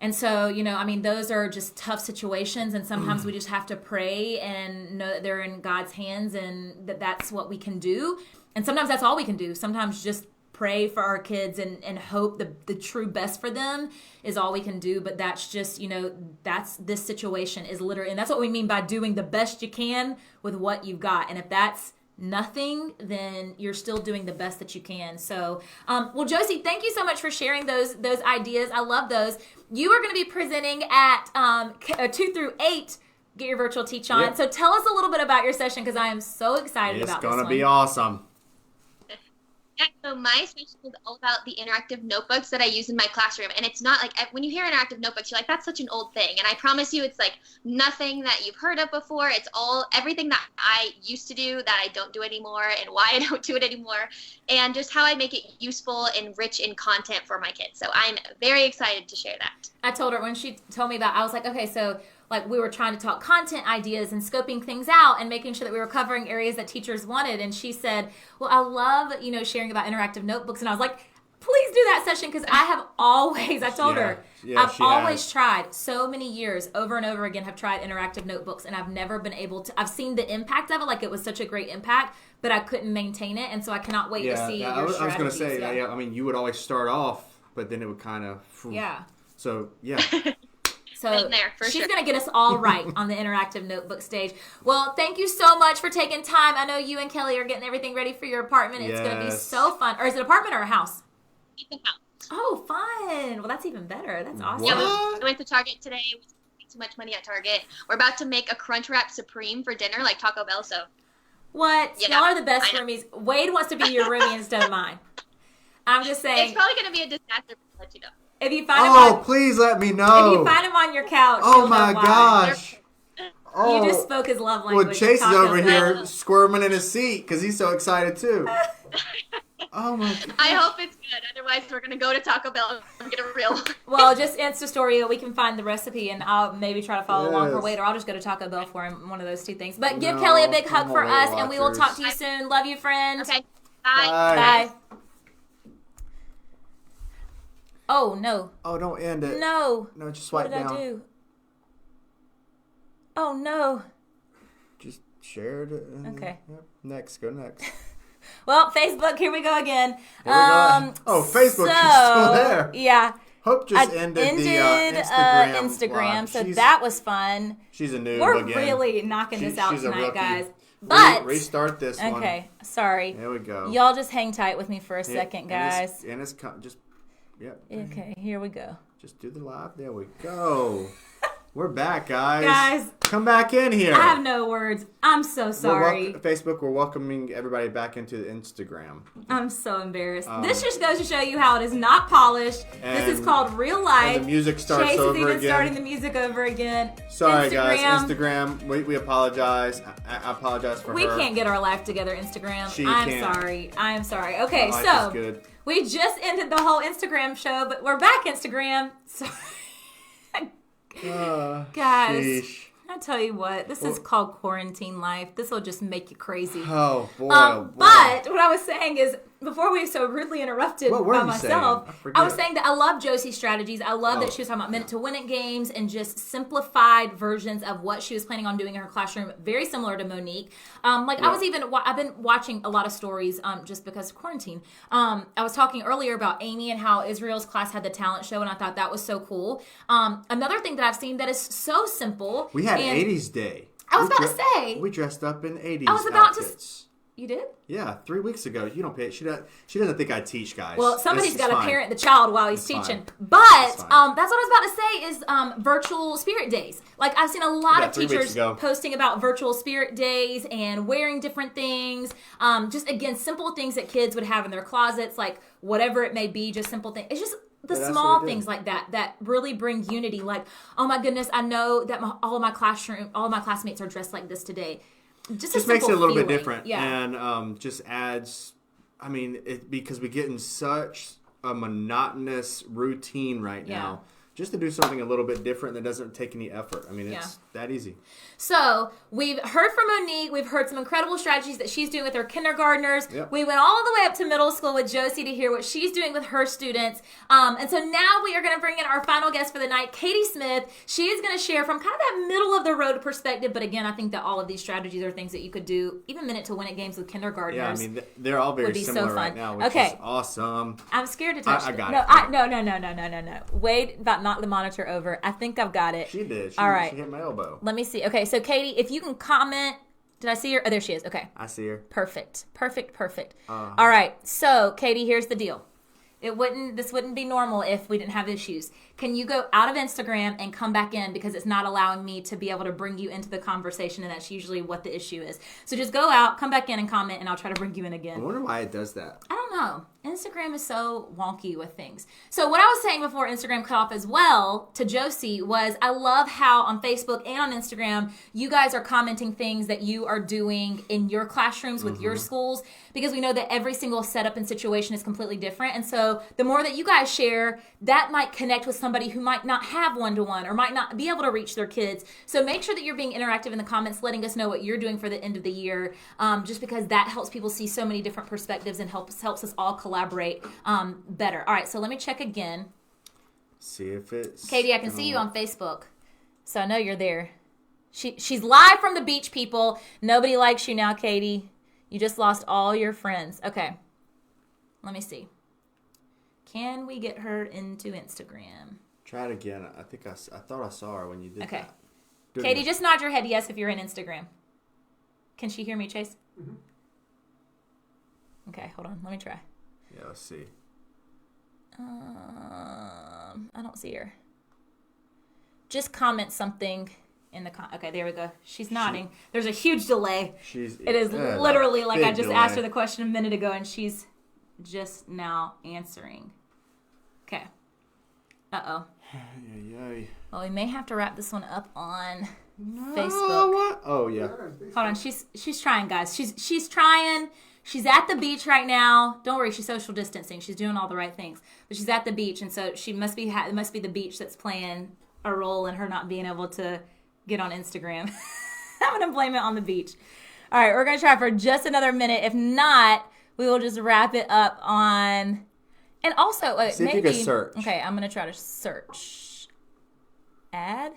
And so, you know, I mean, those are just tough situations. And sometimes we just have to pray and know that they're in God's hands and that that's what we can do. And sometimes that's all we can do. Sometimes just pray for our kids and hope the true best for them is all we can do. But that's just, you know, that's this situation is literally, and that's what we mean by doing the best you can with what you've got. And if that's nothing, then you're still doing the best that you can. So, well, Josie, thank you so much for sharing those ideas. I love those. You are going to be presenting at 2 through 8. Get your virtual teach on. Yep. So tell us a little bit about your session because I am so excited about this one. It's going to be awesome. Yeah, so my session is all about the interactive notebooks that I use in my classroom. And it's not like, when you hear interactive notebooks, you're like, that's such an old thing. And I promise you, it's like nothing that you've heard of before. It's all, everything that I used to do that I don't do anymore and why I don't do it anymore. And just how I make it useful and rich in content for my kids. So I'm very excited to share that. I told her when she told me about, I was like, okay, so like we were trying to talk content ideas and scoping things out and making sure that we were covering areas that teachers wanted. And she said, well, I love, you know, sharing about interactive notebooks. And I was like, please do that session because I have always, I told her, I've always tried so many years over and over again have tried interactive notebooks and I've never been able to, I've seen the impact of it, like it was such a great impact, but I couldn't maintain it. And so I cannot wait to see your strategies. I was going to say, I mean, you would always start off, but then it would kind of, So, yeah. So she's going to get us all right on the interactive notebook stage. Well, thank you so much for taking time. I know you and Kelly are getting everything ready for your apartment. It's going to be so fun. Or is it an apartment or a house? It's a house. Oh, fun. Well, that's even better. That's awesome. Yeah, I went to Target today. We spent too much money at Target. We're about to make a Crunchwrap Supreme for dinner, like Taco Bell. So what? Yeah, y'all are the best roomies. Wade wants to be your roomie instead of mine. I'm just saying. It's probably going to be a disaster, but let you know. If you find him please let me know. If you find him on your couch, oh my gosh. You just spoke his love language. Well, Chase is over here squirming in his seat because he's so excited too. Oh my God. I hope it's good. Otherwise, we're going to go to Taco Bell and get a real. Well, just Insta story. We can find the recipe and I'll maybe try to follow along for Wade, or I'll just go to Taco Bell for him. One of those two things. But give Kelly a big hug for us and we will talk to you soon. Love you, friend. Okay. Bye. Bye. Oh, no. Oh, don't end it. No. No, just swipe down. What did I do? Oh, no. Just share it. Okay. Yep. Next. Go next. Well, Facebook, here we go again. Facebook, you're still there. Yeah. Hope just ended the Instagram. So that was fun. She's a noob We're again. really knocking this out tonight, guys. But restart this one. Okay, sorry. There we go. Y'all just hang tight with me for a second, guys. And it's just... Yep. Okay, here we go. Just do the live. There we go. We're back, guys. Guys. Come back in here. I have no words. I'm so sorry. Facebook, we're welcoming everybody back into the Instagram. I'm so embarrassed. This just goes to show you how it is not polished. This is called real life. And the music starts Chase over is even again. starting the music over again. Sorry, guys. Instagram, we apologize. I apologize for her. We can't get our life together, Instagram. I'm sorry. Okay, so good. We just ended the whole Instagram show, but we're back Instagram. Sorry. Guys, sheesh. I tell you what, this is called quarantine life. This will just make you crazy. Oh, boy. But what I was saying is, before we were so rudely interrupted by myself, I was saying that I love Josie's strategies. I love that she was talking about minute to win it games and just simplified versions of what she was planning on doing in her classroom, very similar to Monique. I've been watching a lot of stories just because of quarantine. I was talking earlier about Amy and how Israel's class had the talent show, and I thought that was so cool. Another thing that I've seen that is so simple. We had 80s day. I was about to say. We dressed up in 80s outfits. You did? Yeah, 3 weeks ago. You don't pay. She doesn't think I teach, guys. Well, somebody's got to parent the child while he's teaching. Fine. But that's what I was about to say is virtual spirit days. Like, I've seen a lot of teachers posting about virtual spirit days and wearing different things. Just, again, simple things that kids would have in their closets, like whatever it may be, just simple things. It's just the small things like that really bring unity. Like, oh my goodness, I know that all of my classmates are dressed like this today. Just makes it a little bit different, and just adds. I mean, because we get in such a monotonous routine right now. Just to do something a little bit different that doesn't take any effort. I mean, it's that easy. So we've heard from Monique. We've heard some incredible strategies that she's doing with her kindergartners. Yep. We went all the way up to middle school with Josie to hear what she's doing with her students. And so now we are going to bring in our final guest for the night, Katie Smith. She is going to share from kind of that middle of the road perspective. But again, I think that all of these strategies are things that you could do, even minute to win it games with kindergartners. Yeah, I mean, they're all very similar right now, which is awesome. I'm scared to touch it. I got it. No. Wade about knocked the monitor over. I think I've got it. She did. All right. She hit my elbow. Let me see. Okay, so Katie, if you can comment. Did I see her? Oh, there she is. Okay. I see her. Perfect. All right. So, Katie, here's the deal. This wouldn't be normal if we didn't have issues. Can you go out of Instagram and come back in, because it's not allowing me to be able to bring you into the conversation, and that's usually what the issue is. So just go out, come back in and comment, and I'll try to bring you in again. I wonder why it does that. I don't know. Instagram is so wonky with things. So what I was saying before Instagram cut off as well to Josie was I love how on Facebook and on Instagram you guys are commenting things that you are doing in your classrooms with your schools, because we know that every single setup and situation is completely different. And so the more that you guys share, that might connect with somebody who might not have one-to-one or might not be able to reach their kids. So make sure that you're being interactive in the comments, letting us know what you're doing for the end of the year, just because that helps people see so many different perspectives and helps us all collaborate better. All right, so let me check again. See if it's... Katie, I can see you on Facebook, so I know you're there. She's live from the beach, people. Nobody likes you now, Katie. You just lost all your friends. Okay, let me see. Can we get her into Instagram? Try it again. I think I thought I saw her when you did that. Okay. Katie, just nod your head yes if you're in Instagram. Can she hear me, Chase? Mm-hmm. Okay, hold on. Let me try. Yeah, let's see. I don't see her. Just comment something in the okay, there we go. She's nodding. There's a huge delay. It is literally like I just asked her the question a minute ago, and she's just now answering. Okay. Uh-oh. Well, we may have to wrap this one up on Facebook. What? Oh, yeah. Hold on. She's trying, guys. She's trying. She's at the beach right now. Don't worry, she's social distancing. She's doing all the right things. But she's at the beach, and so she must be it must be the beach that's playing a role in her not being able to get on Instagram. I'm going to blame it on the beach. All right, we're going to try for just another minute. If not, we will just wrap it up on... And also, see if you can search. Okay, I'm going to try to search. Add?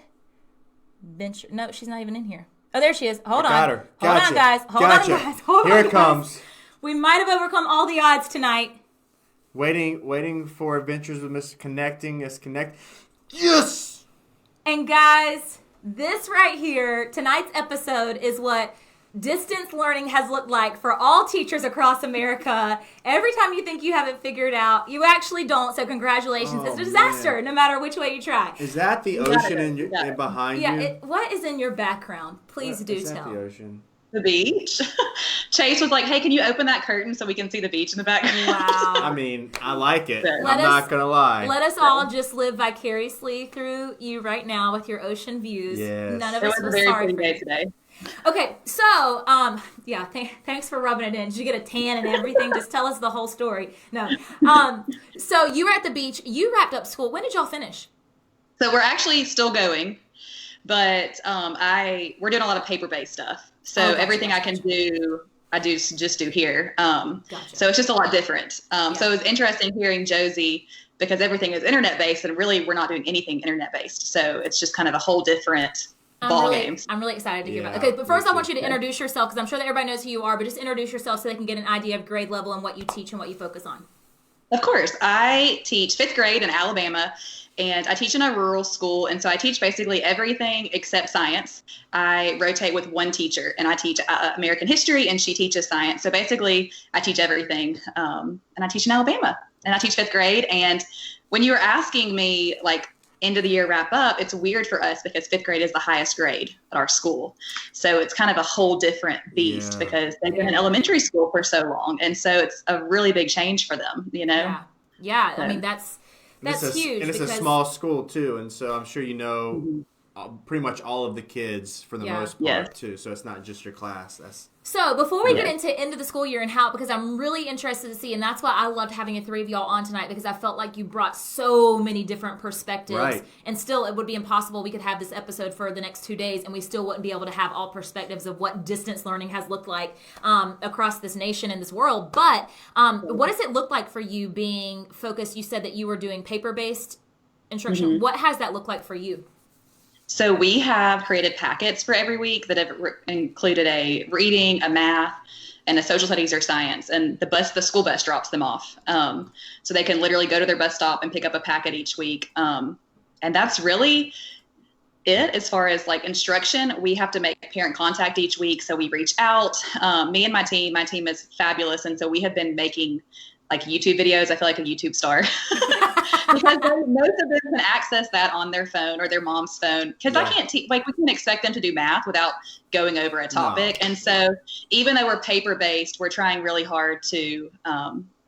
Bench... No, she's not even in here. Oh, there she is. Hold on. Got her. Hold on, guys. Hold on, guys. Here it comes. We might have overcome all the odds tonight. Waiting for Adventures with Miss Connecting us Connect. Yes! And guys, this right here, tonight's episode is what distance learning has looked like for all teachers across America. Every time you think you have it figured out, you actually don't. So congratulations. It's a disaster, no matter which way you try. Is that the ocean in behind you? Yeah. What is in your background? Please do tell. The ocean? The beach. Chase was like, hey, can you open that curtain so we can see the beach in the background? Wow. I mean, I like it. I'm not going to lie. Let us all just live vicariously through you right now with your ocean views. Yes. None of us are sorry for you today. Okay, so, thanks for rubbing it in. Did you get a tan and everything? Just tell us the whole story. No. So you were at the beach. You wrapped up school. When did y'all finish? So we're actually still going, but we're doing a lot of paper-based stuff. So everything I can do, I just do here. So it's just a lot different. So it was interesting hearing Josie, because everything is internet-based, and really we're not doing anything internet-based. So it's just kind of a whole different ball games. I'm really excited to hear about it. Okay, but first I want you to introduce yourself, because I'm sure that everybody knows who you are, but just introduce yourself so they can get an idea of grade level and what you teach and what you focus on. Of course. I teach 5th grade in Alabama, and I teach in a rural school, and so I teach basically everything except science. I rotate with one teacher, and I teach American history, and she teaches science. So basically, I teach everything, and I teach in Alabama, and I teach 5th grade. And when you were asking me, like, end of the year wrap up, it's weird for us because 5th grade is the highest grade at our school. So it's kind of a whole different beast because they've been in elementary school for so long. And so it's a really big change for them, you know? Yeah. So. I mean, that's huge. And it's a small school too. And so I'm sure pretty much all of the kids for the most part too. So it's not just your class. So before we get into end of the school year and how, because I'm really interested to see, and that's why I loved having the 3 of y'all on tonight, because I felt like you brought so many different perspectives. Right. And still, it would be impossible. We could have this episode for the next 2 days, and we still wouldn't be able to have all perspectives of what distance learning has looked like across this nation and this world. But what does it look like for you being focused? You said that you were doing paper-based instruction. Mm-hmm. What has that looked like for you? So we have created packets for every week that have included a reading, a math, and a social studies or science. And the school bus drops them off. So they can literally go to their bus stop and pick up a packet each week. And that's really it as far as like instruction. We have to make parent contact each week. So we reach out. Me and my team is fabulous. And so we have been making like YouTube videos. I feel like a YouTube star because most of them can access that on their phone or their mom's phone. Because I can't we can't expect them to do math without going over a topic. No. And so even though we're paper based, we're trying really hard to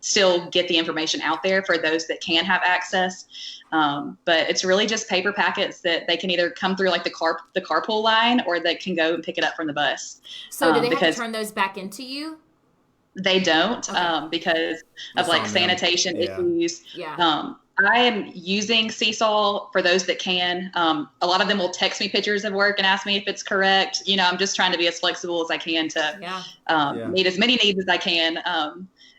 still get the information out there for those that can have access. But it's really just paper packets that they can either come through like the carpool line, or they can go and pick it up from the I So do they have to turn those back into you? They don't, because of like sanitation issues. Yeah. I am using Seesaw for those that can. A lot of them will text me pictures of work and ask me if it's correct. You know, I'm just trying to be as flexible as I can to meet as many needs as I can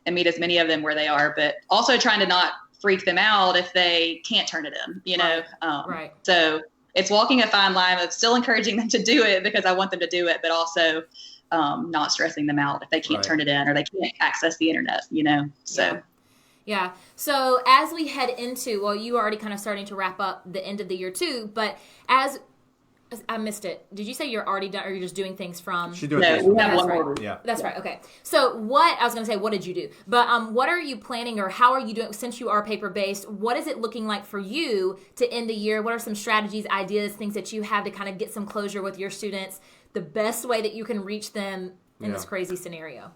and meet as many of them where they are, but also trying to not freak them out if they can't turn it in, you know? Right. So it's walking a fine line of still encouraging them to do it because I want them to do it, but also not stressing them out if they can't turn it in or they can't access the internet, you know? So. Yeah. So as we head into, well, you are already kind of starting to wrap up the end of the year too, but as I missed it. Did you say you're already done, or you're just doing things from? She's doing things from. We have one more. Right. Yeah. That's right. Okay. So I was going to say, what did you do? But what are you planning, or how are you doing, since you are paper-based, what is it looking like for you to end the year? What are some strategies, ideas, things that you have to kind of get some closure with your students, the best way that you can reach them in this crazy scenario?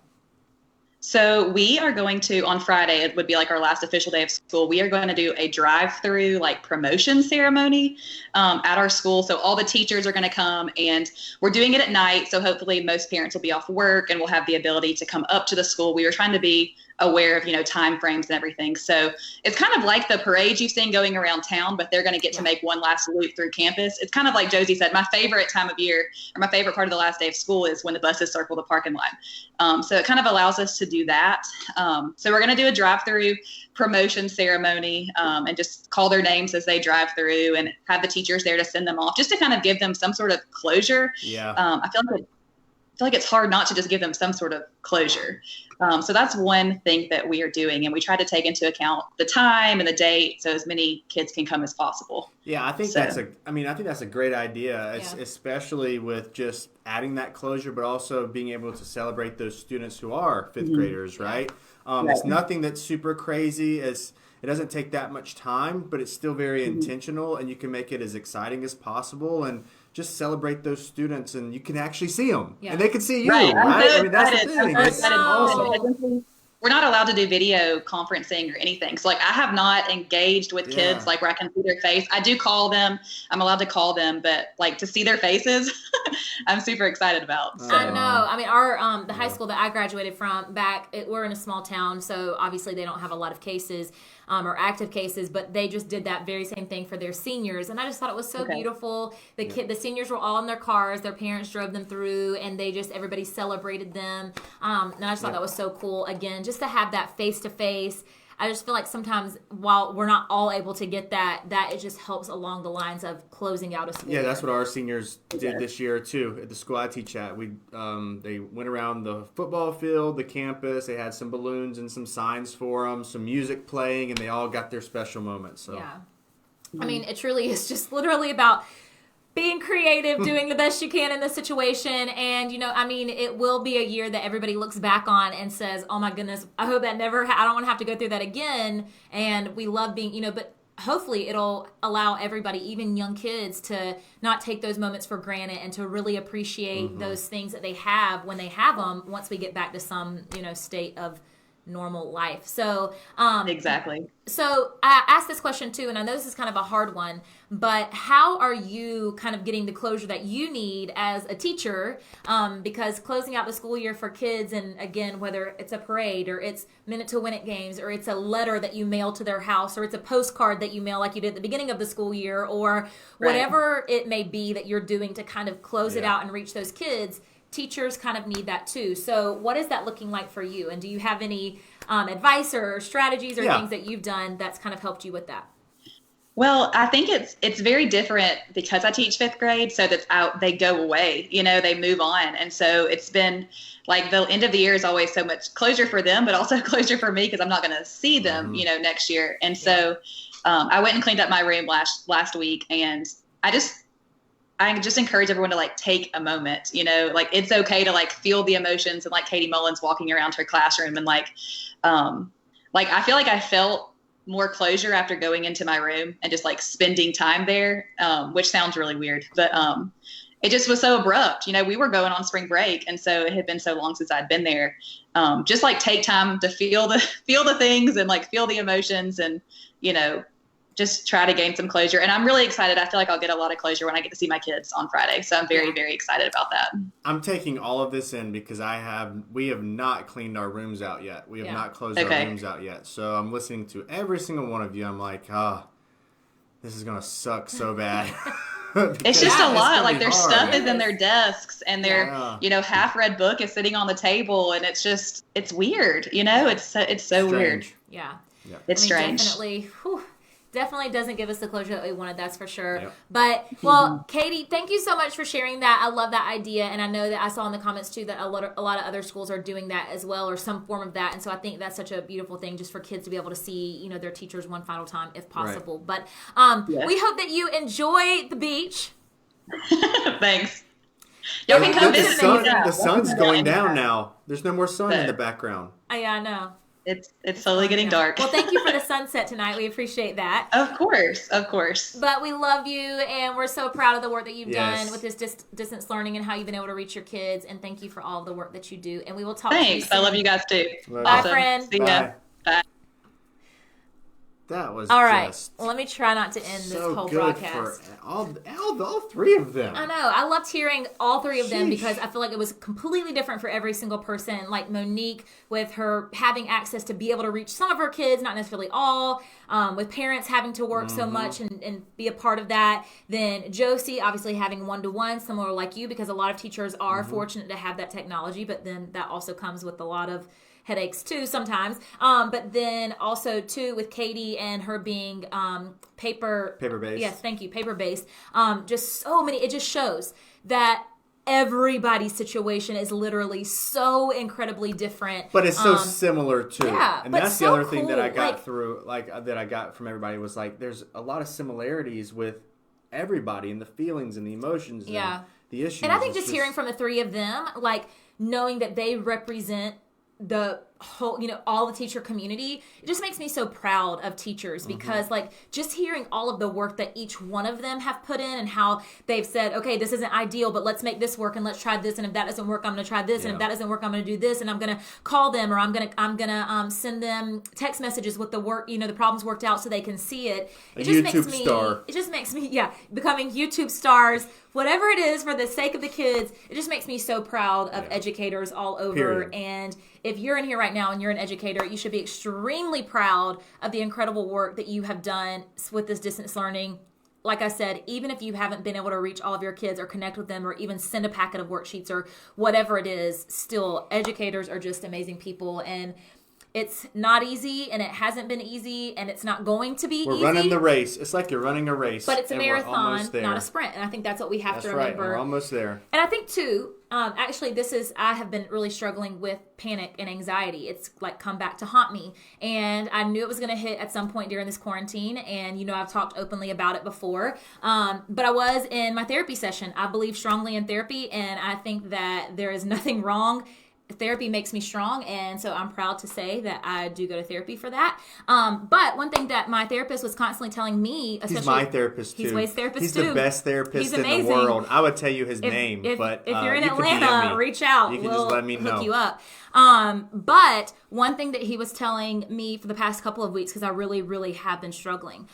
So we are going to, on Friday, it would be like our last official day of school, we are going to do a drive-through like promotion ceremony at our school. So all the teachers are going to come, and we're doing it at night. So hopefully most parents will be off work and will have the ability to come up to the school. We were trying to be aware of, you know, time frames and everything. So it's kind of like the parades you've seen going around town, but they're going to get to make one last loop through campus. It's kind of like Josie said, my favorite time of year, or my favorite part of the last day of school, is when the buses circle the parking lot. So it kind of allows us to do that. So we're going to do a drive-through promotion ceremony and just call their names as they drive through and have the teachers there to send them off, just to kind of give them some sort of closure. I feel like it's hard not to just give them some sort of closure. So that's one thing that we are doing, and we try to take into account the time and the date so as many kids can come as possible. Yeah, I think that's a great idea, especially with just adding that closure, but also being able to celebrate those students who are fifth graders, right? It's nothing that's super crazy. It doesn't take that much time, but it's still very intentional, and you can make it as exciting as possible and just celebrate those students, and you can actually see them, and they can see you, right? I mean, that's the thing. It's awesome. We're not allowed to do video conferencing or anything. So, like, I have not engaged with kids, like, where I can see their face. I do call them. I'm allowed to call them, but, like, to see their faces, I'm super excited about. So. I know. I mean, our the high school that I graduated from we're in a small town, so obviously they don't have a lot of cases or active cases, but they just did that very same thing for their seniors, and I just thought it was so beautiful. The seniors were all in their cars, their parents drove them through, and everybody celebrated them, and I just thought that was so cool. Again, just to have that face-to-face, I just feel like sometimes while we're not all able to get that it just helps along the lines of closing out a school year. That's what our seniors did this year too at the school I teach at. They went around the football field, the campus. They had some balloons and some signs for them, some music playing, and they all got their special moments. So. I mean, it truly is just literally about being creative, doing the best you can in this situation. And, I mean, it will be a year that everybody looks back on and says, oh my goodness, I hope that never, I don't want to have to go through that again. And we love being, but hopefully it'll allow everybody, even young kids, to not take those moments for granted and to really appreciate those things that they have when they have them once we get back to some, state of normal life. So exactly. So I asked this question too, and I know this is kind of a hard one, but how are you kind of getting the closure that you need as a teacher? Because closing out the school year for kids, and again, whether it's a parade or it's Minute to Win It games, or it's a letter that you mail to their house, or it's a postcard that you mail like you did at the beginning of the school year, or whatever it may be that you're doing to kind of close it out and reach those kids, teachers kind of need that too. So what is that looking like for you? And do you have any advice or strategies or things that you've done that's kind of helped you with that? Well, I think it's very different because I teach 5th grade. So they go away, they move on. And so it's been like the end of the year is always so much closure for them, but also closure for me because I'm not going to see them, next year. And so I went and cleaned up my room last week, and I just encourage everyone to take a moment, it's okay to feel the emotions, and Katie Mullins walking around her classroom and I feel like I felt more closure after going into my room and just spending time there, which sounds really weird, but it just was so abrupt. We were going on spring break, and so it had been so long since I'd been there. Just take time to feel the things and feel the emotions, and just try to gain some closure. And I'm really excited. I feel like I'll get a lot of closure when I get to see my kids on Friday. So I'm very, very excited about that. I'm taking all of this in because we have not cleaned our rooms out yet. We have not closed our rooms out yet. So I'm listening to every single one of you. I'm like, this is going to suck so bad. It's just a lot. Their stuff is in their desks, and their, half-read book is sitting on the table. And it's just, it's weird. It's so strange. Weird. Yeah. It's strange. Definitely doesn't give us the closure that we wanted, that's for sure. Yep. But, well, Katie, thank you so much for sharing that. I love that idea, and I know that I saw in the comments, too, that a lot of other schools are doing that as well, or some form of that, and so I think that's such a beautiful thing just for kids to be able to see, their teachers one final time, if possible. Right. But we hope that you enjoy the beach. Thanks. Y'all can come visit me. The sun's going down now. There's no more sun in the background. Yeah, I know. It's slowly getting dark. Well, thank you for the sunset tonight. We appreciate that. Of course. But we love you, and we're so proud of the work that you've done with this distance learning and how you've been able to reach your kids. And thank you for all of the work that you do. And we will talk to you soon. I love you guys too. Bye, friend. See ya. Bye. That was all right. Well, let me try not to end this whole broadcast. For all three of them. I know. I loved hearing all three of them because I feel like it was completely different for every single person. Like Monique, with her having access to be able to reach some of her kids, not necessarily all, with parents having to work so much and be a part of that. Then Josie, obviously having one-to-one, similar like you, because a lot of teachers are fortunate to have that technology, but then that also comes with a lot of headaches too sometimes. But then also too with Katie and her being paper-based. Yes, thank you, paper-based. Just so many, it just shows that everybody's situation is literally so incredibly different. But it's so similar too. Yeah, and that's the other thing that I got that I got from everybody was there's a lot of similarities with everybody and the feelings and the emotions and the issues. And I think just hearing from the three of them, knowing that they represent the whole, all the teacher community, it just makes me so proud of teachers because just hearing all of the work that each one of them have put in and how they've said, okay, this isn't ideal, but let's make this work and let's try this. And if that doesn't work, I'm going to try this. And if that doesn't work, I'm going to do this. And I'm going to call them, or I'm going to send them text messages with the work, the problems worked out so they can see it. It just makes me, becoming YouTube stars, whatever it is for the sake of the kids. It just makes me so proud of educators all over. Period. And if you're in here right now and you're an educator, you should be extremely proud of the incredible work that you have done with this distance learning. Like I said, even if you haven't been able to reach all of your kids or connect with them or even send a packet of worksheets or whatever it is, still educators are just amazing people. And It's not easy, and it hasn't been easy, and it's not going to be easy. We're running the race. It's like you're running a race. But it's a marathon, not a sprint. And I think that's what we have to remember. That's right. We're almost there. And I think, too, actually, I have been really struggling with panic and anxiety. It's like come back to haunt me. And I knew it was going to hit at some point during this quarantine. And, I've talked openly about it before. But I was in my therapy session. I believe strongly in therapy, and I think that there is nothing wrong. Therapy makes me strong, and so I'm proud to say that I do go to therapy for that. But one thing that my therapist was constantly telling me, especially he's my therapist too. He's Wade's therapist he's too. He's the best therapist in the world. I would tell you his name, but if you're in Atlanta, reach out. You can just let me know. Hook you up. But one thing that he was telling me for the past couple of weeks, because I really, really have been struggling,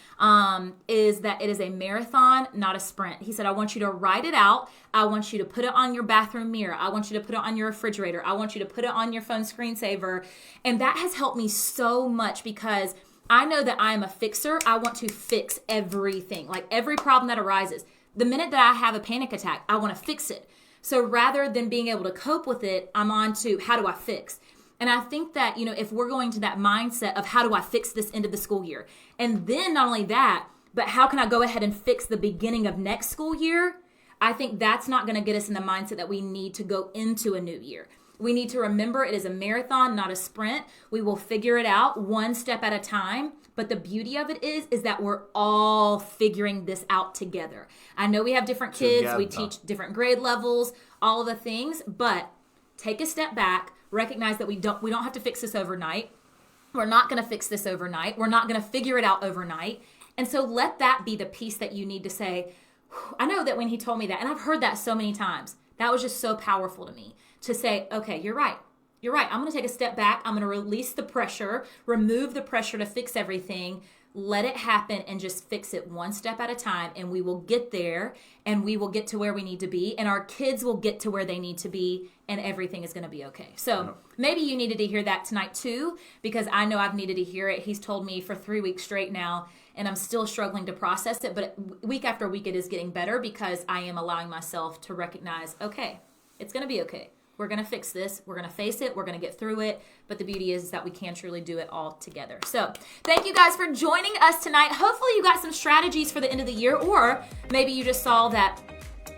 is that it is a marathon, not a sprint. He said, I want you to write it out. I want you to put it on your bathroom mirror. I want you to put it on your refrigerator. I want you to put it on your phone screensaver. And that has helped me so much because I know that I am a fixer. I want to fix everything, like every problem that arises. The minute that I have a panic attack, I want to fix it. So rather than being able to cope with it, I'm on to how do I fix? And I think that, if we're going to that mindset of how do I fix this end of the school year? And then not only that, but how can I go ahead and fix the beginning of next school year? I think that's not going to get us in the mindset that we need to go into a new year. We need to remember it is a marathon, not a sprint. We will figure it out one step at a time. But the beauty of it is that we're all figuring this out together. I know we have different kids. We teach different grade levels, all of the things. But take a step back. Recognize that we don't have to fix this overnight. We're not going to fix this overnight. We're not going to figure it out overnight. And so let that be the piece that you need to say. I know that when he told me that, and I've heard that so many times, that was just so powerful to me to say, okay, you're right. You're right. I'm going to take a step back. I'm going to release the pressure, remove the pressure to fix everything, let it happen, and just fix it one step at a time. And we will get there, and we will get to where we need to be, and our kids will get to where they need to be, and everything is going to be okay. So maybe you needed to hear that tonight too, because I know I've needed to hear it. He's told me for 3 weeks straight now, and I'm still struggling to process it. But week after week, it is getting better because I am allowing myself to recognize, okay, it's going to be okay. We're going to fix this. We're going to face it. We're going to get through it. But the beauty is that we can truly do it all together. So thank you guys for joining us tonight. Hopefully you got some strategies for the end of the year, or maybe you just saw that,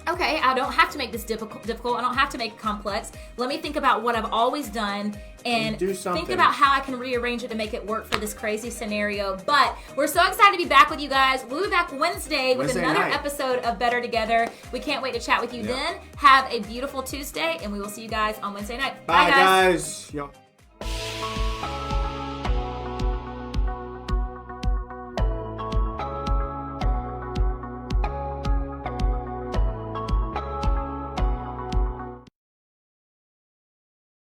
okay, I don't have to make this difficult. I don't have to make it complex. Let me think about what I've always done and think about how I can rearrange it to make it work for this crazy scenario. But we're so excited to be back with you guys. We'll be back Wednesday with another episode of Better Together. We can't wait to chat with you then. Have a beautiful Tuesday, and we will see you guys on Wednesday night. Bye guys.